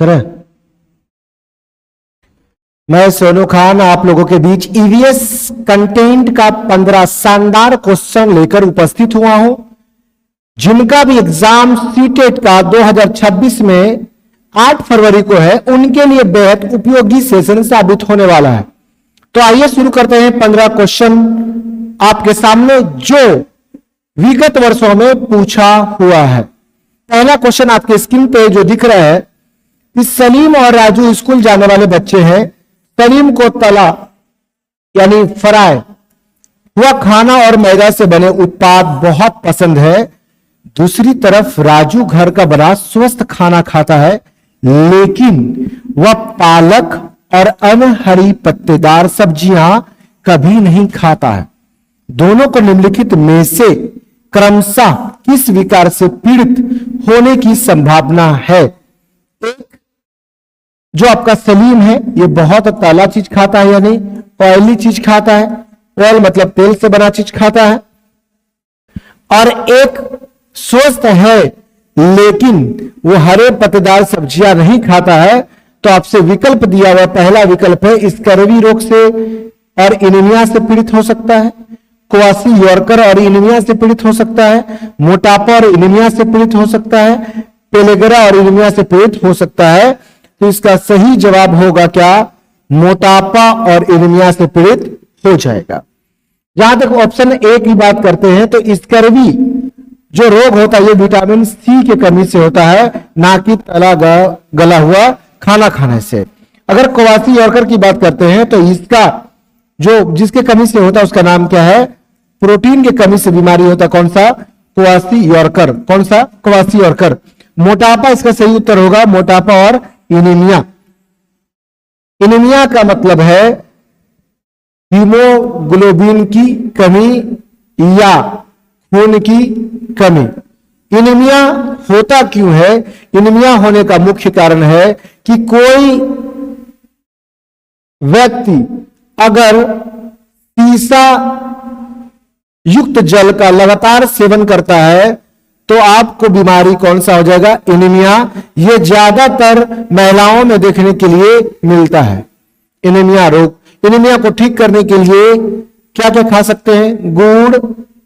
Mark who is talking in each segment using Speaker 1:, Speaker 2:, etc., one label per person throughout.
Speaker 1: करें। मैं सोनू खान आप लोगों के बीच ईवीएस कंटेंट का 15 शानदार क्वेश्चन लेकर उपस्थित हुआ हूं, जिनका भी एग्जाम सीटेट का 2026 में 8 फरवरी को है, उनके लिए बेहद उपयोगी सेशन साबित होने वाला है। तो आइए शुरू करते हैं 15 क्वेश्चन आपके सामने जो विगत वर्षों में पूछा हुआ है। पहला क्वेश्चन आपके स्क्रीन पे जो दिख रहा है कि सलीम और राजू स्कूल जाने वाले बच्चे हैं। सलीम को तला यानी फ्राई हुआ खाना और मैदा से बने उत्पाद बहुत पसंद है। दूसरी तरफ राजू घर का बना स्वस्थ खाना खाता है, लेकिन वह पालक और अन्य हरी पत्तेदार सब्जियां कभी नहीं खाता है। दोनों को निम्नलिखित में से क्रमशः किस विकार से पीड़ित होने की संभावना है? एक, जो आपका सलीम है ये बहुत तला चीज खाता है, यानी ऑयली चीज खाता है, ऑयल मतलब तेल से बना चीज खाता है। और एक स्वस्थ है लेकिन वो हरे पत्तेदार सब्जियां नहीं खाता है। तो आपसे विकल्प दिया हुआ पहला विकल्प है स्कर्वी रोग से और एनीमिया से पीड़ित हो सकता है, क्वासी यॉर्कर और एनीमिया से पीड़ित हो सकता है, मोटापा और एनीमिया से पीड़ित हो सकता है, पेलेगरा और एनीमिया से पीड़ित हो सकता है। तो इसका सही जवाब होगा क्या? मोटापा और एनीमिया से पीड़ित हो जाएगा। जहां तक ऑप्शन ए की बात करते हैं तो स्कर्वी जो रोग होता है ये विटामिन सी की कमी से होता है, ना कि तला गला हुआ खाना खाने से। अगर क्वासी यॉर्कर की बात करते हैं तो इसका जो जिसके कमी से होता है उसका नाम क्या है? प्रोटीन की कमी से बीमारी होता है। कौन सा? Quasi yorker. कौन सा? Quasi yorker. मोटापा इसका सही उत्तर होगा, मोटापा और एनीमिया। एनीमिया का मतलब है हीमोग्लोबिन की कमी या खून की कमी। एनीमिया होता क्यों है? एनीमिया होने का मुख्य कारण है कि कोई व्यक्ति अगर सीसा युक्त जल का लगातार सेवन करता है तो आपको बीमारी कौन सा हो जाएगा? एनीमिया। यह ज्यादातर महिलाओं में देखने के लिए मिलता है एनीमिया रोग। एनीमिया को ठीक करने के लिए क्या क्या खा सकते हैं? गुड़,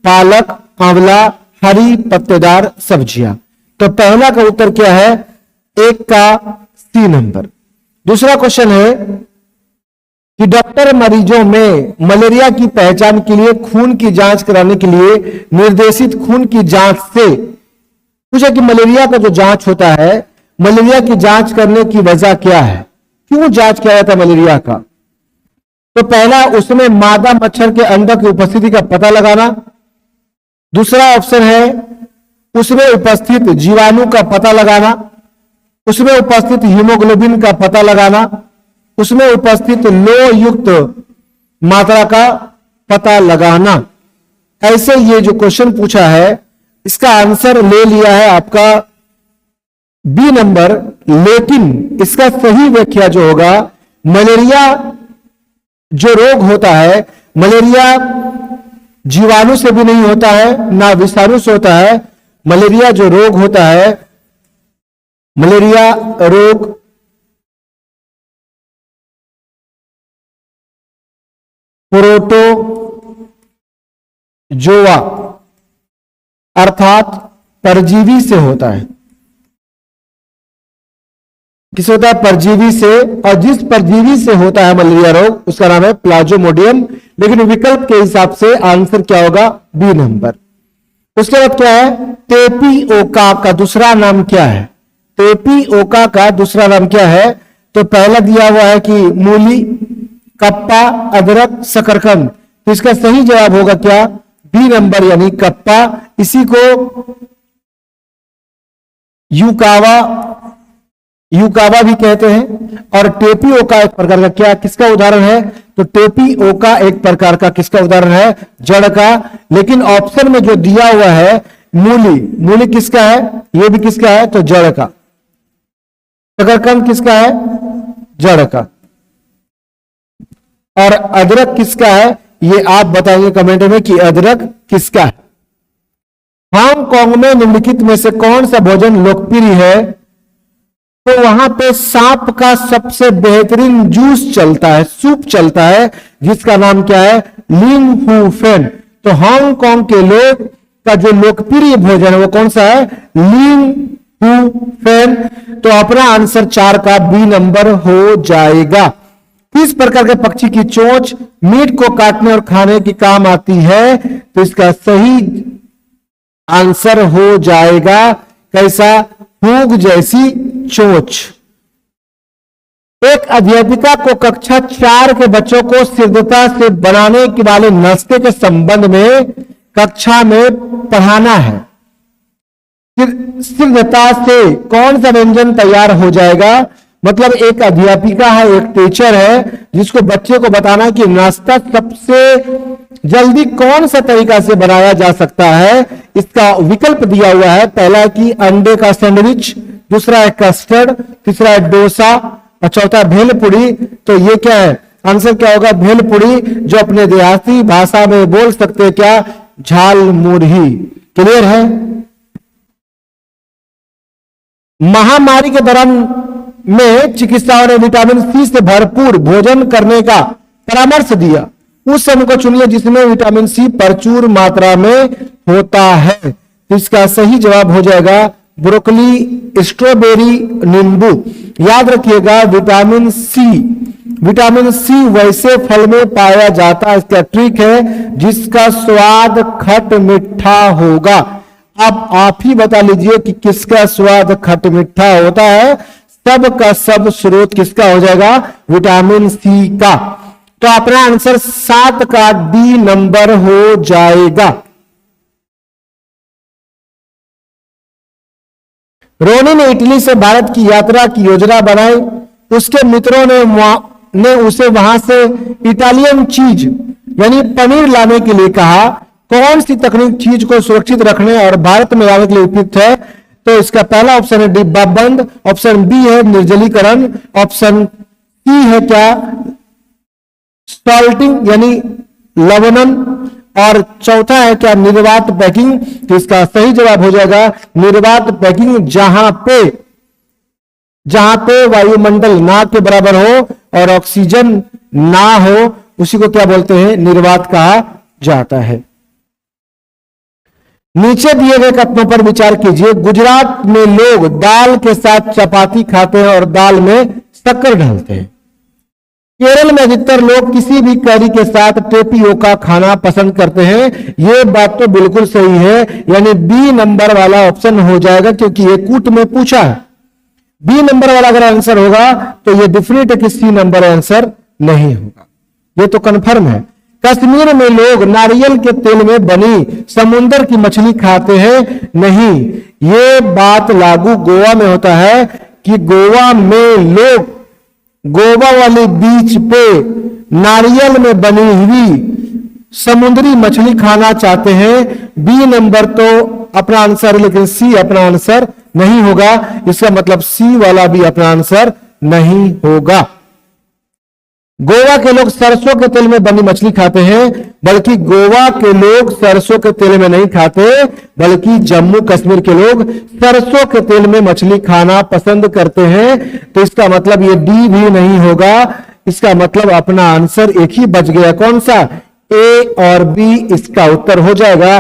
Speaker 1: पालक, आंवला, हरी पत्तेदार सब्जियां। तो पहला का उत्तर क्या है? एक का सी नंबर। दूसरा क्वेश्चन है कि डॉक्टर मरीजों में मलेरिया की पहचान के लिए खून की जांच कराने के लिए निर्देशित खून की जांच से पूछा कि मलेरिया का जो जांच होता है, मलेरिया की जांच करने की वजह क्या है? क्यों जांच किया जाता है मलेरिया का? तो पहला, उसमें मादा मच्छर के अंडों की उपस्थिति का पता लगाना। दूसरा ऑप्शन है उसमें उपस्थित जीवाणु का पता लगाना, उसमें उपस्थित हीमोग्लोबिन का पता लगाना, उसमें उपस्थित लोह युक्त मात्रा का पता लगाना। ऐसे ये जो क्वेश्चन पूछा है इसका आंसर ले लिया है आपका बी नंबर, लेकिन इसका सही व्याख्या जो होगा, मलेरिया जो रोग होता है, मलेरिया जीवाणु से भी नहीं होता है ना विषाणु से होता है। मलेरिया जो रोग होता है, मलेरिया रोग प्रोटोजोआ अर्थात परजीवी से होता है। किस होता है? परजीवी से। और जिस परजीवी से होता है मलेरिया रोग उसका नाम है प्लाज्मोडियम। लेकिन विकल्प के हिसाब से आंसर क्या होगा? B number. उसके बाद क्या है? टेपिओका का दूसरा नाम क्या है? टेपिओका का दूसरा नाम क्या है? तो पहला दिया हुआ है कि मूली, कप्पा, अदरक, शकरकंद। तो इसका सही जवाब होगा क्या? बी नंबर यानी कप्पा। इसी को यूकावा भी कहते हैं। और टेपिओका एक प्रकार का क्या किसका उदाहरण है? तो टेपिओका एक प्रकार का किसका उदाहरण है? जड़ का। लेकिन ऑप्शन में जो दिया हुआ है मूली, मूली किसका है? ये भी किसका है? तो जड़ का। शकरकंद किसका है? जड़ का। और अदरक किसका है? ये आप बताएंगे कमेंट में कि अदरक किसका है। हांगकांग में निम्नलिखित में से कौन सा भोजन लोकप्रिय है? तो वहां पे सांप का सबसे बेहतरीन जूस चलता है, सूप चलता है, जिसका नाम क्या है, लिंग हू फेन। तो हांगकांग के लोग का जो लोकप्रिय भोजन है वो कौन सा है, लिंग हू फेन। तो अपना आंसर 4 का बी नंबर हो जाएगा। किस प्रकार के पक्षी की चोंच मीट को काटने और खाने की काम आती है, तो इसका सही आंसर हो जाएगा कैसा, हुक जैसी चोंच। एक अध्यापिका को कक्षा 4 के बच्चों को सिद्धता से बनाने वाले नाश्ते के संबंध में कक्षा में पढ़ाना है। सिद्धता से कौन सा व्यंजन तैयार हो जाएगा, मतलब एक अध्यापिका है, एक टीचर है, जिसको बच्चे को बताना कि नाश्ता सबसे जल्दी कौन सा तरीका से बनाया जा सकता है। इसका विकल्प दिया हुआ है, पहला है कि अंडे का सैंडविच, दूसरा है कस्टर्ड, तीसरा है डोसा और चौथा भेलपुरी। तो ये क्या है, आंसर क्या होगा, भेलपुरी, जो अपने देहाती भाषा में बोल सकते हैं क्या, झाल मुरही। क्लियर है। महामारी के दौरान में चिकित्सकों ने विटामिन सी से भरपूर भोजन करने का परामर्श दिया। उस समय को चुनिए जिसमें विटामिन सी प्रचुर मात्रा में होता है। तो इसका सही जवाब हो जाएगा ब्रोकली, स्ट्रॉबेरी, नींबू। याद रखिएगा विटामिन सी वैसे फल में पाया जाता है, इसका ट्रिक है, जिसका स्वाद खट मीठा होगा। अब आप ही बता लीजिए कि किसका स्वाद खट मीठा होता है। सब का सब स्रोत किसका हो जाएगा, विटामिन सी का। तो अपना आंसर 7 का डी नंबर हो जाएगा। रोनी ने इटली से भारत की यात्रा की योजना बनाई। उसके मित्रों ने उसे वहां से इटालियन चीज यानी पनीर लाने के लिए कहा। कौन सी तकनीक चीज को सुरक्षित रखने और भारत में लाने के लिए उपयुक्त है, तो इसका पहला ऑप्शन है डिब्बा बंद, ऑप्शन बी है निर्जलीकरण, ऑप्शन सी है क्या सॉल्टिंग यानी लवणन, और चौथा है क्या निर्वात पैकिंग। तो इसका सही जवाब हो जाएगा निर्वात पैकिंग, जहां पे वायुमंडल ना के बराबर हो और ऑक्सीजन ना हो, उसी को क्या बोलते हैं, निर्वात कहा जाता है। नीचे दिए गए कथनों पर विचार कीजिए। गुजरात में लोग दाल के साथ चपाती खाते हैं और दाल में शक्कर डालते हैं। केरल में अधिकतर लोग किसी भी करी के साथ टेपियोका खाना पसंद करते हैं। यह बात तो बिल्कुल सही है, यानी बी नंबर वाला ऑप्शन हो जाएगा, क्योंकि ये कूट में पूछा है। बी नंबर वाला अगर आंसर होगा तो ये डिफिनिट है कि सी नंबर आंसर नहीं होगा, ये तो कंफर्म है। कश्मीर में लोग नारियल के तेल में बनी समुद्र की मछली खाते हैं, नहीं। ये बात लागू गोवा में होता है कि गोवा में लोग गोवा वाले बीच पे नारियल में बनी हुई समुद्री मछली खाना चाहते हैं। बी नंबर तो अपना आंसर, लेकिन सी अपना आंसर नहीं होगा। इसका मतलब सी वाला भी अपना आंसर नहीं होगा। गोवा के लोग सरसों के तेल में बनी मछली खाते हैं, बल्कि गोवा के लोग सरसों के तेल में नहीं खाते, बल्कि जम्मू कश्मीर के लोग सरसों के तेल में मछली खाना पसंद करते हैं। तो इसका मतलब ये डी भी नहीं होगा। इसका मतलब अपना आंसर एक ही बच गया, कौन सा, ए और बी इसका उत्तर हो जाएगा।